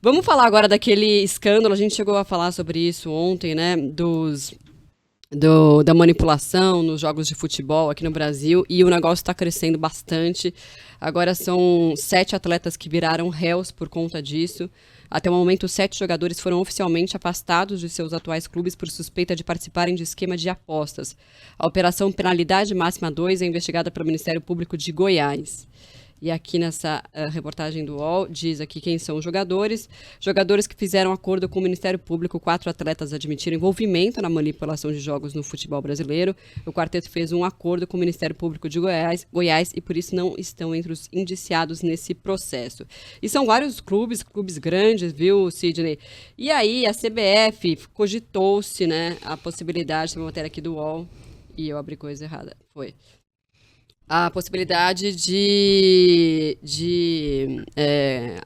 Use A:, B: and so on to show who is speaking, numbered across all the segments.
A: Vamos falar agora daquele escândalo, a gente chegou a falar sobre isso ontem, né, da manipulação nos jogos de futebol aqui no Brasil, e o negócio está crescendo bastante. Agora são 7 atletas que viraram réus por conta disso. Até o momento, 7 jogadores foram oficialmente afastados de seus atuais clubes por suspeita de participarem de esquema de apostas. A Operação Penalidade Máxima 2 é investigada pelo Ministério Público de Goiás. E aqui nessa reportagem do UOL, diz aqui quem são os jogadores. Jogadores que fizeram acordo com o Ministério Público, 4 atletas admitiram envolvimento na manipulação de jogos no futebol brasileiro. O quarteto fez um acordo com o Ministério Público de Goiás e por isso não estão entre os indiciados nesse processo. E são vários clubes grandes, viu, Sidney? E aí a CBF cogitou-se, né, a possibilidade, tem uma matéria aqui do UOL, e eu abri coisa errada, foi... a possibilidade de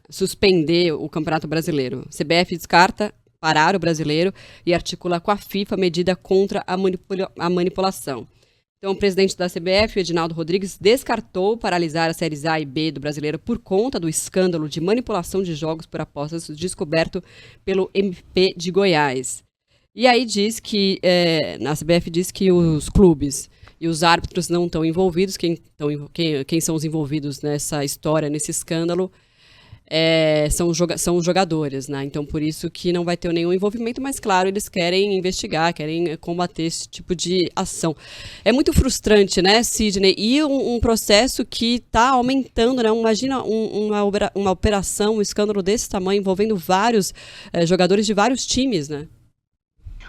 A: suspender o Campeonato Brasileiro. CBF descarta parar o brasileiro e articula com a FIFA medida contra a manipulação. Então, o presidente da CBF, Edinaldo Rodrigues, descartou paralisar as séries A e B do brasileiro por conta do escândalo de manipulação de jogos por apostas descoberto pelo MP de Goiás. E aí diz que, a CBF diz que os clubes e os árbitros não estão envolvidos, quem são os envolvidos nessa história, nesse escândalo, são os jogadores, né? Então, por isso que não vai ter nenhum envolvimento, mas, claro, eles querem investigar, querem combater esse tipo de ação. É muito frustrante, né, Sidney? E um processo que está aumentando, né? Imagina uma operação, um escândalo desse tamanho, envolvendo vários jogadores de vários times, né?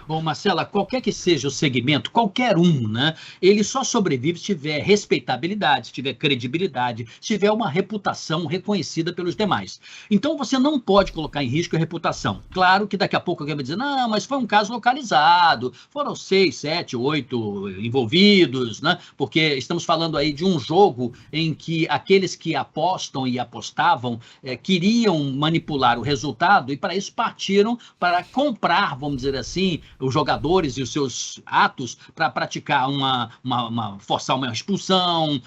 B: Bom, Marcela, qualquer que seja o segmento, qualquer um, né? Ele só sobrevive se tiver respeitabilidade, se tiver credibilidade, se tiver uma reputação reconhecida pelos demais. Então, você não pode colocar em risco a reputação. Claro que daqui a pouco alguém vai dizer, não, mas foi um caso localizado, foram 6, 7, 8 envolvidos, né? Porque estamos falando aí de um jogo em que aqueles que apostam e apostavam queriam manipular o resultado e para isso partiram para comprar, vamos dizer assim, os jogadores e os seus atos para praticar forçar uma expulsão,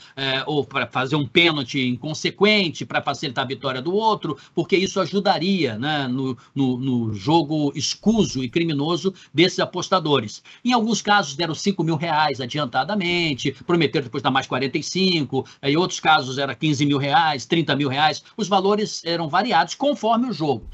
B: ou para fazer um pênalti inconsequente para facilitar a vitória do outro, porque isso ajudaria, né, no jogo escuso e criminoso desses apostadores. Em alguns casos deram R$5 mil adiantadamente, prometeram depois dar mais 45, em outros casos era R$15 mil, R$30 mil, os valores eram variados conforme o jogo,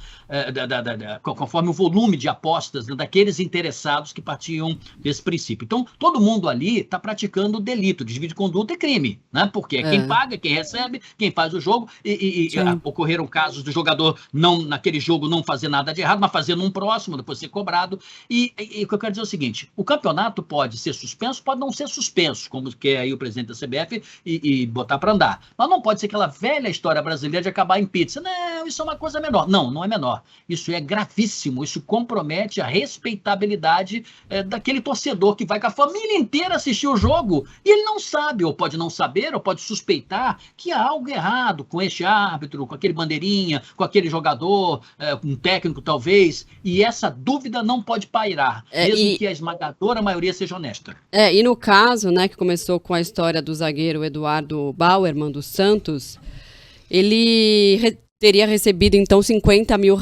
B: conforme o volume de apostas, né, daqueles interessados que partiam desse princípio. Então, todo mundo ali está praticando delito, desvio de conduta e crime, né? Porque é quem paga, quem recebe, quem faz o jogo, e ocorreram casos do jogador naquele jogo não fazer nada de errado, mas fazer num próximo, depois ser cobrado. E o que eu quero dizer é o seguinte, o campeonato pode ser suspenso, pode não ser suspenso, como quer aí o presidente da CBF, e botar para andar. Mas não pode ser aquela velha história brasileira de acabar em pizza. Não, isso é uma coisa menor. Não, não é menor. Isso é gravíssimo, isso compromete a respeitabilidade daquele torcedor que vai com a família inteira assistir o jogo e ele não sabe, ou pode não saber, ou pode suspeitar que há algo errado com este árbitro, com aquele bandeirinha, com aquele jogador, um técnico talvez, e essa dúvida não pode pairar, mesmo que a esmagadora maioria seja honesta.
A: E no caso, né, que começou com a história do zagueiro Eduardo Bauerman do Santos, ele teria recebido então R$50 mil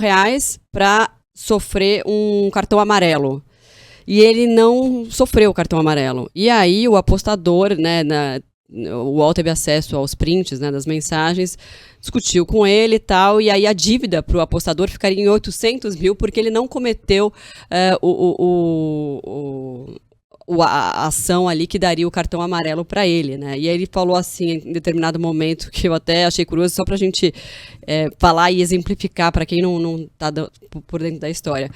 A: para sofrer um cartão amarelo. E ele não sofreu o cartão amarelo. E aí o apostador, né, o UOL teve acesso aos prints, né, das mensagens, discutiu com ele e tal, e aí a dívida para o apostador ficaria em R$800 mil porque ele não cometeu a ação ali que daria o cartão amarelo para ele, né? E aí ele falou assim, em determinado momento, que eu até achei curioso, só para a gente falar e exemplificar para quem não tá por dentro da história.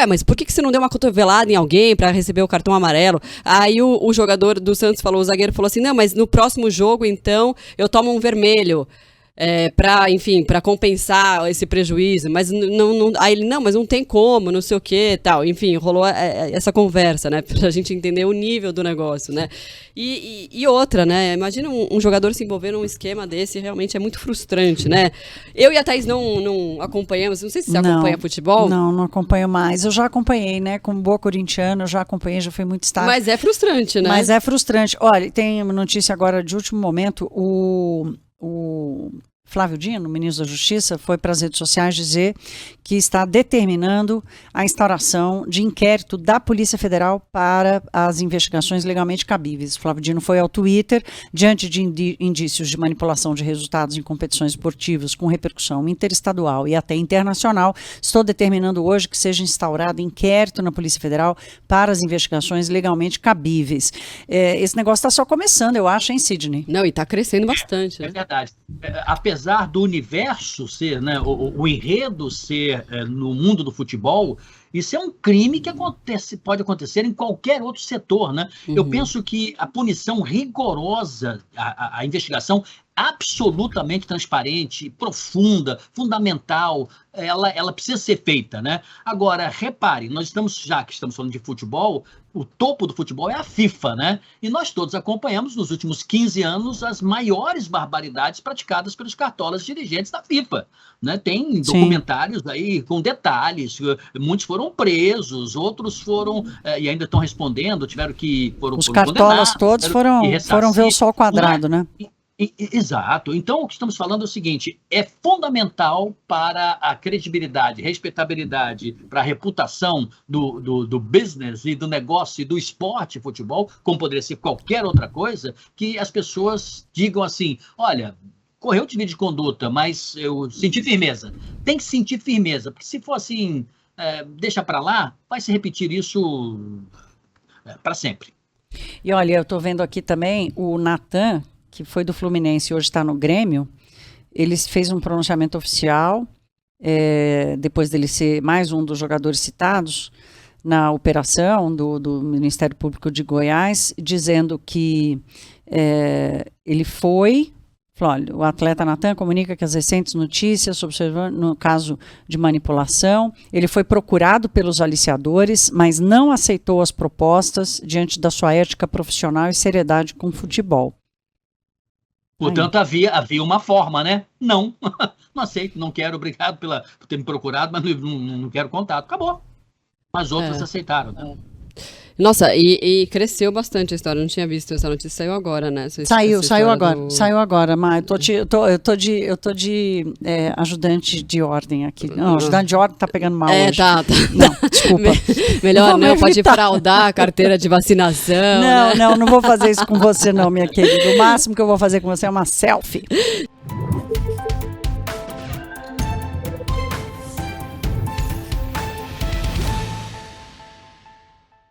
A: Mas por que você não deu uma cotovelada em alguém para receber o cartão amarelo? Aí o jogador do Santos falou, o zagueiro falou assim, não, mas no próximo jogo, então, eu tomo um vermelho. Para compensar esse prejuízo, mas aí ele, não, mas não tem como, não sei o que, tal, enfim, rolou essa conversa, né, pra gente entender o nível do negócio, né, e outra, né, imagina um jogador se envolver num esquema desse, realmente é muito frustrante, né, eu e a Thaís não acompanhamos, não sei se você acompanha futebol.
C: Não acompanho mais, eu já acompanhei, né, como boa corintiana, eu já acompanhei, já fui muito estável.
A: Mas é frustrante, né?
C: Mas é frustrante, olha, tem uma notícia agora de último momento, o Flávio Dino, ministro da Justiça, foi para as redes sociais dizer que está determinando a instauração de inquérito da Polícia Federal para as investigações legalmente cabíveis. Flávio Dino foi ao Twitter, diante de indícios de manipulação de resultados em competições esportivas com repercussão interestadual e até internacional. Estou determinando hoje que seja instaurado inquérito na Polícia Federal para as investigações legalmente cabíveis. Esse negócio está só começando, eu acho, hein, Sidney?
A: Não, e está crescendo bastante. Né?
B: É verdade. Apesar do universo ser, né, o enredo ser no mundo do futebol, isso é um crime que pode acontecer em qualquer outro setor, né? Eu penso que a punição rigorosa, a investigação absolutamente transparente, profunda, fundamental, ela precisa ser feita, né? Agora, repare, já que estamos falando de futebol, o topo do futebol é a FIFA, né? E nós todos acompanhamos nos últimos 15 anos as maiores barbaridades praticadas pelos cartolas dirigentes da FIFA, né? Tem documentários aí com detalhes, muitos foram presos, outros foram, e ainda estão respondendo,
C: Os cartolas todos foram ver o sol quadrado, né?
B: Exato. Então, o que estamos falando é o seguinte, é fundamental para a credibilidade, respeitabilidade, para a reputação do business e do negócio e do esporte futebol, como poderia ser qualquer outra coisa, que as pessoas digam assim, olha, correu desvio de conduta, mas eu senti firmeza. Tem que sentir firmeza, porque se for assim, deixa para lá, vai se repetir isso para sempre.
C: E olha, eu estou vendo aqui também o Natan, que foi do Fluminense e hoje está no Grêmio, ele fez um pronunciamento oficial, depois dele ser mais um dos jogadores citados na operação do Ministério Público de Goiás, dizendo que ele falou, olha, o atleta Natan comunica que as recentes notícias observando no caso de manipulação, ele foi procurado pelos aliciadores, mas não aceitou as propostas diante da sua ética profissional e seriedade com o futebol.
B: Portanto, havia uma forma, né? Não aceito, não quero, obrigado por ter me procurado, mas não quero contato. Acabou. Mas outros aceitaram. Né?
A: Nossa, e cresceu bastante a história, não tinha visto essa notícia, saiu agora, né?
C: Saiu agora, mas eu tô de ajudante de ordem aqui. Não, ajudante de ordem tá pegando mal hoje.
A: Tá.
C: Não, desculpa.
A: Melhor não, pode fraudar a carteira de vacinação.
C: Não vou fazer isso com você não, minha querida. O máximo que eu vou fazer com você é uma selfie.